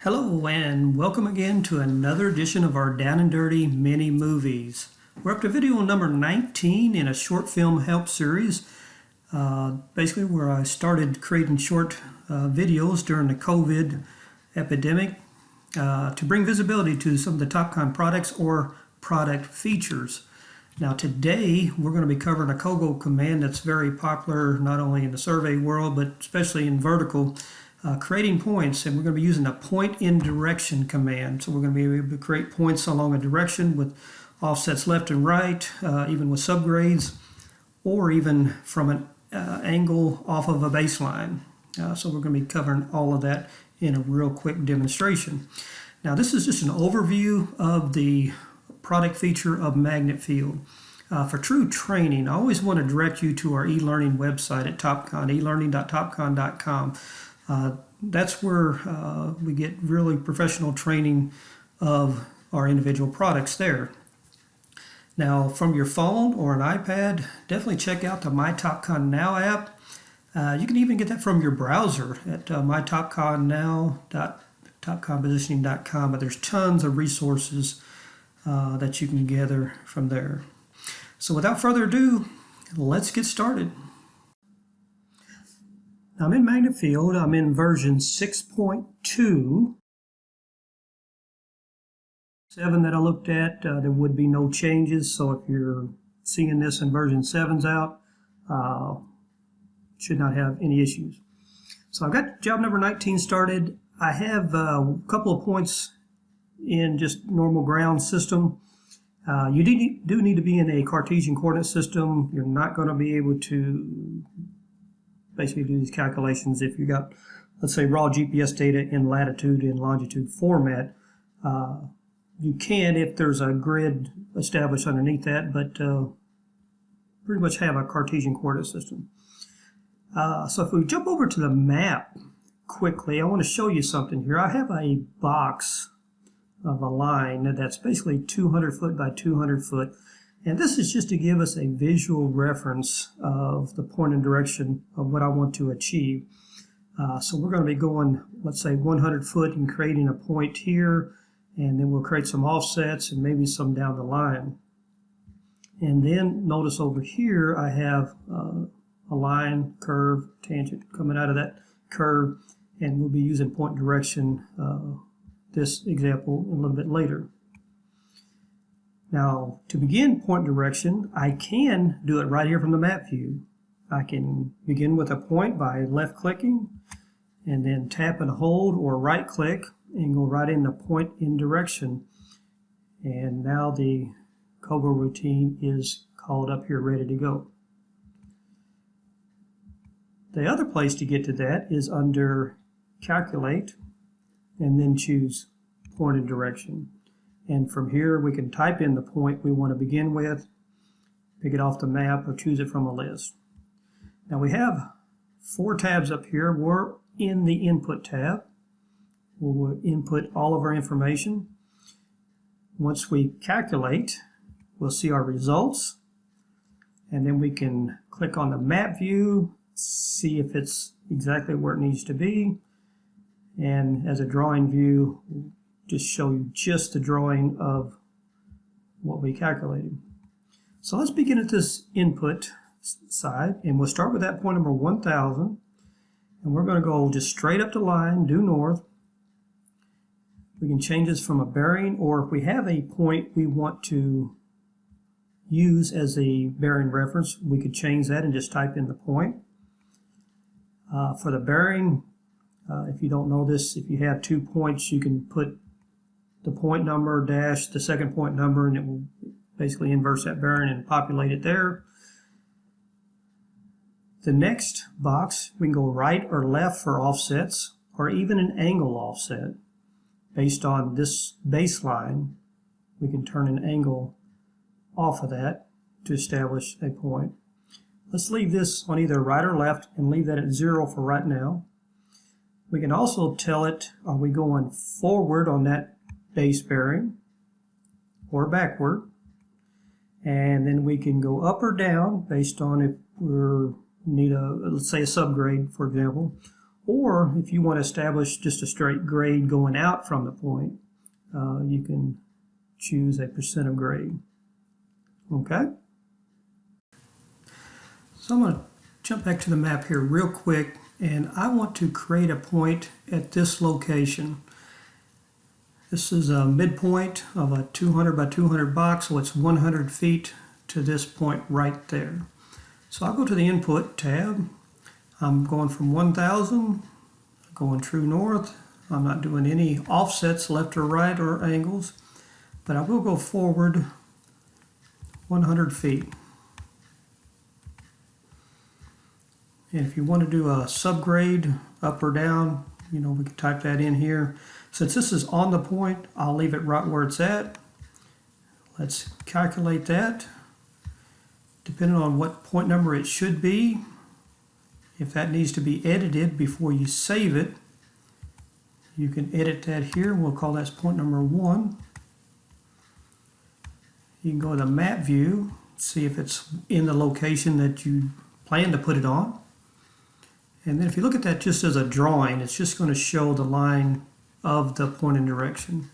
Hello and welcome again to another edition of our Down and Dirty Mini Movies. We're up to video number 19 in a short film help series, basically where I started creating short videos during the COVID epidemic to bring visibility to some of the TopCon products or product features. Now today we're going to be covering a COGO command that's very popular not only in the survey world but especially in vertical. Creating points, and we're going to be using a point in direction command. So we're going to be able to create points along a direction with offsets left and right, even with subgrades, or even from an angle off of a baseline. So we're going to be covering all of that in a real quick demonstration. Now this is just an overview of the product feature of Magnet Field. For true training, I always want to direct you to our e-learning website at TopCon, elearning.topcon.com. That's where we get really professional training of our individual products there. Now, from your phone or an iPad, definitely check out the My TopCon Now app. You can even get that from your browser at mytopconnow.topconpositioning.com, but there's tons of resources that you can gather from there. So without further ado, let's get started. I'm in Magnet Field. I'm in version 6.2. 7 that I looked at, there would be no changes. So if you're seeing this and version 7's out, should not have any issues. So I've got job number 19 started. I have a couple of points in just normal ground system. You do need to be in a Cartesian coordinate system. You're not going to be able to basically do these calculations if you got, let's say, raw GPS data in latitude and longitude format. You can if there's a grid established underneath that, but pretty much have a Cartesian coordinate system. So if we jump over to the map quickly, I want to show you something here. I have a box of a line that's basically 200 foot by 200 foot. And this is just to give us a visual reference of the point and direction of what I want to achieve. So we're going to be going, let's say, 100 foot and creating a point here, and then we'll create some offsets and maybe some down the line. And then notice over here I have a line, curve, tangent coming out of that curve, and we'll be using point direction this example a little bit later. Now, to begin point direction, I can do it right here from the map view. I can begin with a point by left clicking and then tap and hold or right click and go right in the point in direction. And now the COGO routine is called up here ready to go. The other place to get to that is under calculate and then choose point and direction. And from here, we can type in the point we want to begin with, pick it off the map, or choose it from a list. Now we have 4 tabs up here. We're in the Input tab. We'll input all of our information. Once we calculate, we'll see our results. And then we can click on the map view, see if it's exactly where it needs to be. And as a drawing view, just show you just the drawing of what we calculated. So let's begin at this input side, and we'll start with that point number 1000, and we're going to go just straight up the line, due north. We can change this from a bearing, or if we have a point we want to use as a bearing reference, we could change that and just type in the point. For the bearing, if you don't know this, if you have 2 points, you can put the point number dash the second point number, and it will basically inverse that bearing and populate it there. The next box, we can go right or left for offsets, or even an angle offset. Based on this baseline, we can turn an angle off of that to establish a point. Let's leave this on either right or left and leave that at 0 for right now. We can also tell it, are we going forward on that base bearing or backward, and then we can go up or down based on if we need a, let's say, a subgrade, for example, Or if you want to establish just a straight grade going out from the point, you can choose a percent of grade. Okay? So I'm going to jump back to the map here real quick, and I want to create a point at this location. This is a midpoint of a 200 by 200 box, so it's 100 feet to this point right there. So I'll go to the Input tab. I'm going from 1,000, going true north. I'm not doing any offsets left or right or angles, but I will go forward 100 feet. And if you want to do a subgrade up or down, we can type that in here. Since this is on the point, I'll leave it right where it's at. Let's calculate that. Depending on what point number it should be, if that needs to be edited before you save it, you can edit that here. We'll call that point number 1. You can go to the map view, see if it's in the location that you plan to put it on. And then if you look at that just as a drawing, it's just going to show the line of the point and direction.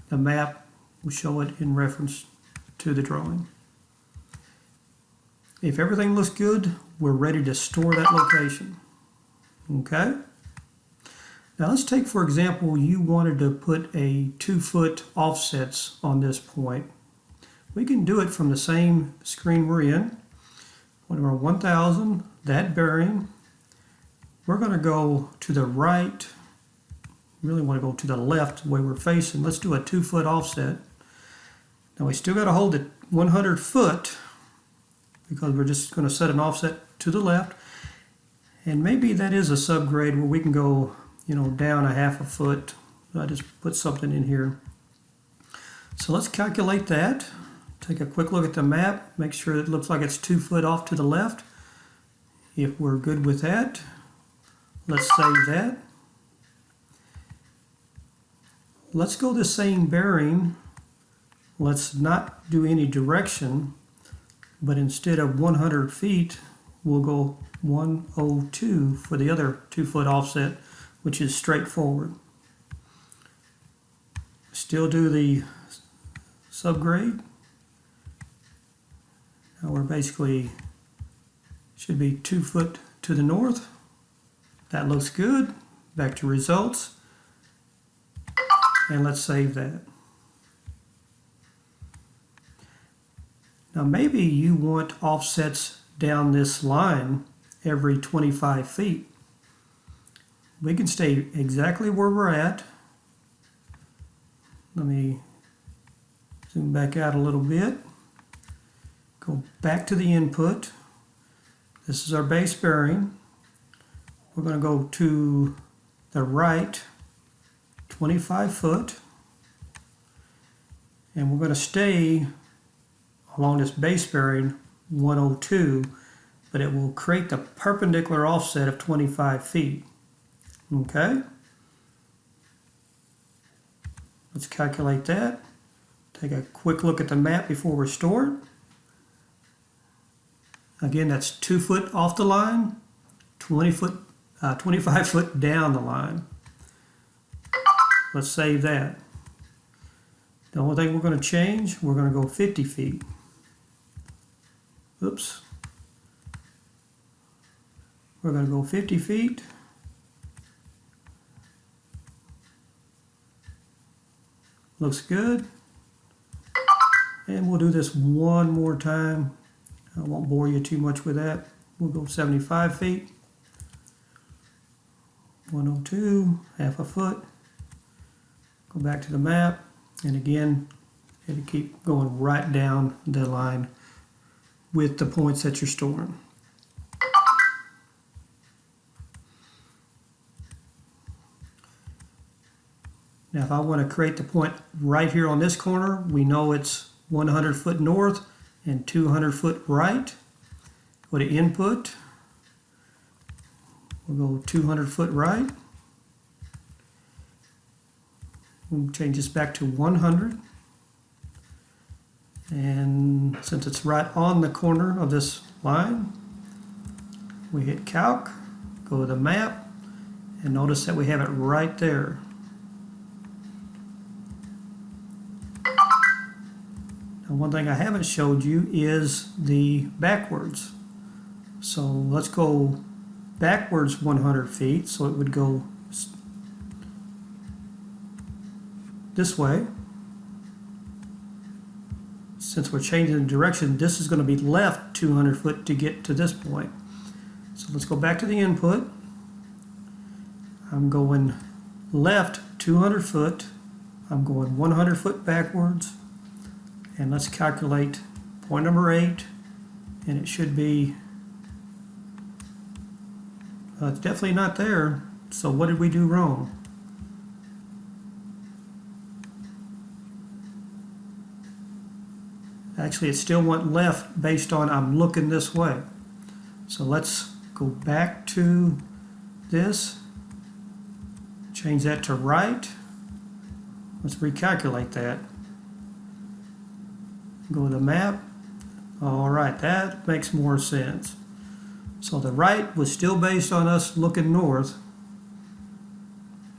The map will show it in reference to the drawing. If everything looks good, we're ready to store that location. Okay? Now let's take, for example, you wanted to put a 2-foot offsets on this point. We can do it from the same screen we're in. Whenever 1,000, that bearing. We're going to go to the right. Really want to go to the left the way we're facing. Let's do a 2-foot offset. Now we still got to hold it 100 foot because we're just going to set an offset to the left. And maybe that is a subgrade where we can go, down a half a foot. I just put something in here. So let's calculate that. Take a quick look at the map. Make sure it looks like it's 2 foot off to the left. If we're good with that, let's save that. Let's go the same bearing. Let's not do any direction, but instead of 100 feet, we'll go 102 for the other 2-foot offset, which is straightforward. Still do the subgrade. Now we're basically, should be 2 foot to the north. That looks good. Back to results. And let's save that. Now maybe you want offsets down this line every 25 feet. We can stay exactly where we're at. Let me zoom back out a little bit. Go back to the input. This is our base bearing. We're going to go to the right 25 foot. And we're going to stay along this base bearing 102, but it will create the perpendicular offset of 25 feet. Okay? Let's calculate that. Take a quick look at the map before we store it. Again, that's 2 foot off the line, 25 foot down the line. Let's save that. The only thing we're going to change, we're going to go 50 feet. Oops. We're going to go 50 feet. Looks good. And we'll do this one more time. I won't bore you too much with that. We'll go 75 feet. 102, half a foot. Go back to the map. And again, it'll keep going right down the line with the points that you're storing. Now if I want to create the point right here on this corner, we know it's 100 foot north and 200 foot right. Go to input. We'll go 200 foot right. We'll change this back to 100. And since it's right on the corner of this line, we hit calc, go to the map, And notice that we have it right there. Now, one thing I haven't showed you is the backwards. So let's go backwards 100 feet. So it would go this way. Since we're changing the direction, this is going to be left 200 foot to get to this point. So let's go back to the input. I'm going left 200 foot. I'm going 100 foot backwards. And let's calculate point number 8. And it should be, it's definitely not there. So what did we do wrong? Actually, it still went left based on I'm looking this way. So let's go back to this. Change that to right. Let's recalculate that. Go to the map. All right, that makes more sense. So the right was still based on us looking north,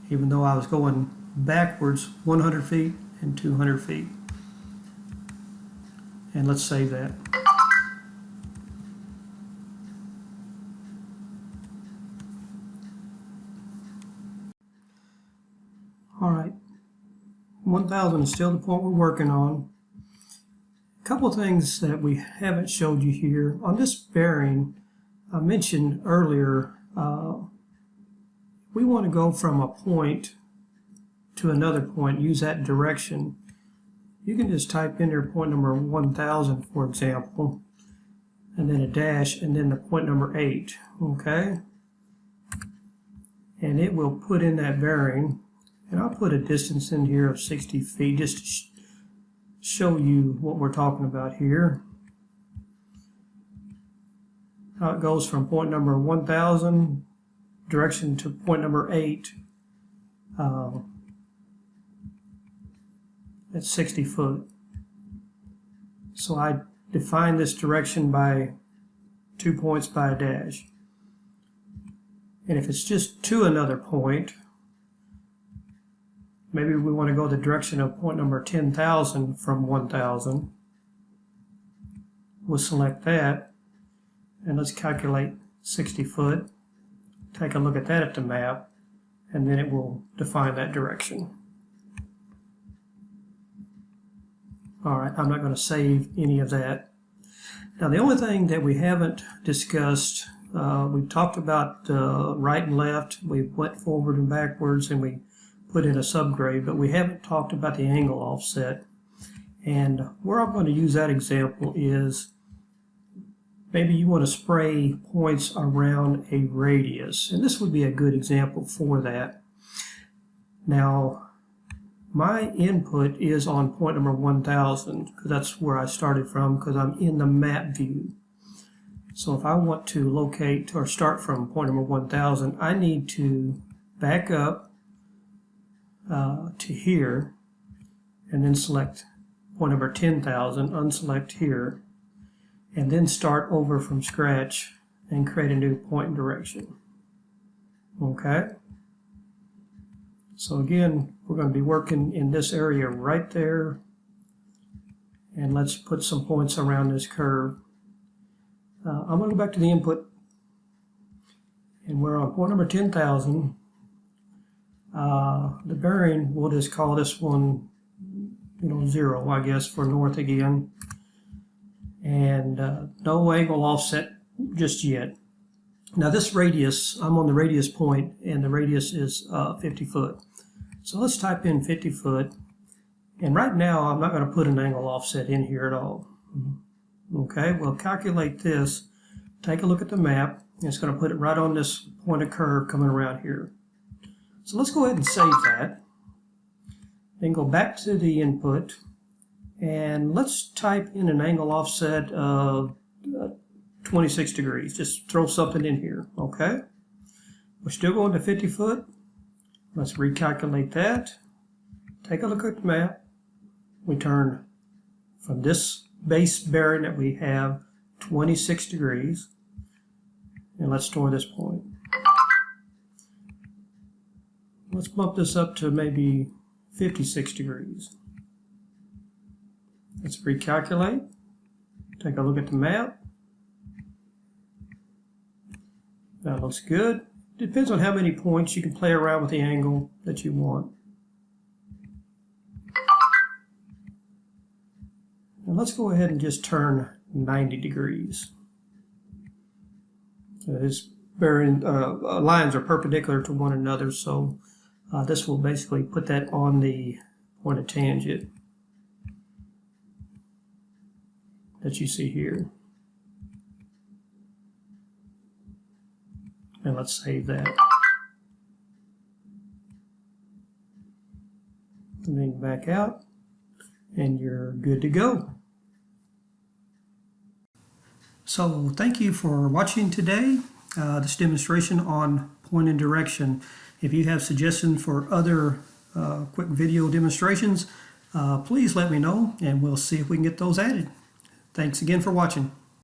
even though I was going backwards 100 feet and 200 feet. And let's save that. All right, 1000 is still the point we're working on. A couple of things that we haven't showed you here. On this bearing, I mentioned earlier, we want to go from a point to another point, use that direction. You can just type in there point number 1000, for example, and then a dash, and then the point number 8, okay? And it will put in that bearing, and I'll put a distance in here of 60 feet just to show you what we're talking about here. How it goes from point number 1000, direction to point number 8, at 60 foot. So I define this direction by 2 points by a dash. And if it's just to another point, maybe we want to go the direction of point number 10,000 from 1000. We'll select that, and let's calculate 60 foot. Take a look at that at the map, and then it will define that direction. All right, I'm not going to save any of that. Now, the only thing that we haven't discussed, we've talked about right and left. We went forward and backwards, and we put in a subgrade, but we haven't talked about the angle offset. And where I'm going to use that example is maybe you want to spray points around a radius, and this would be a good example for that. Now, my input is on point number 1000 because that's where I started from, because I'm in the map view. So if I want to locate or start from point number 1000, I need to back up to here and then select point number 10,000, unselect here, and then start over from scratch and create a new point and direction. Okay? So again, we're going to be working in this area right there, and let's put some points around this curve. I'm going to go back to the input, and we're on point number 10,000. The bearing, we'll just call this one, 0, I guess, for north again. And no angle offset just yet. Now this radius, I'm on the radius point, and the radius is 50 foot. So let's type in 50 foot. And right now, I'm not going to put an angle offset in here at all. Okay, we'll calculate this. Take a look at the map. And it's going to put it right on this point of curve coming around here. So let's go ahead and save that. Then go back to the input. And let's type in an angle offset of 26 degrees. Just throw something in here, okay? We're still going to 50 foot. Let's recalculate that. Take a look at the map. We turn from this base bearing that we have 26 degrees. And let's store this point. Let's bump this up to maybe 56 degrees. Let's recalculate. Take a look at the map. That looks good. Depends on how many points you can play around with the angle that you want. Now let's go ahead and just turn 90 degrees. These lines are perpendicular to one another, so this will basically put that on the point of tangent that you see here. And let's save that. And then back out, and you're good to go. So thank you for watching today, this demonstration on point and direction. If you have suggestions for other quick video demonstrations, please let me know and we'll see if we can get those added. Thanks again for watching.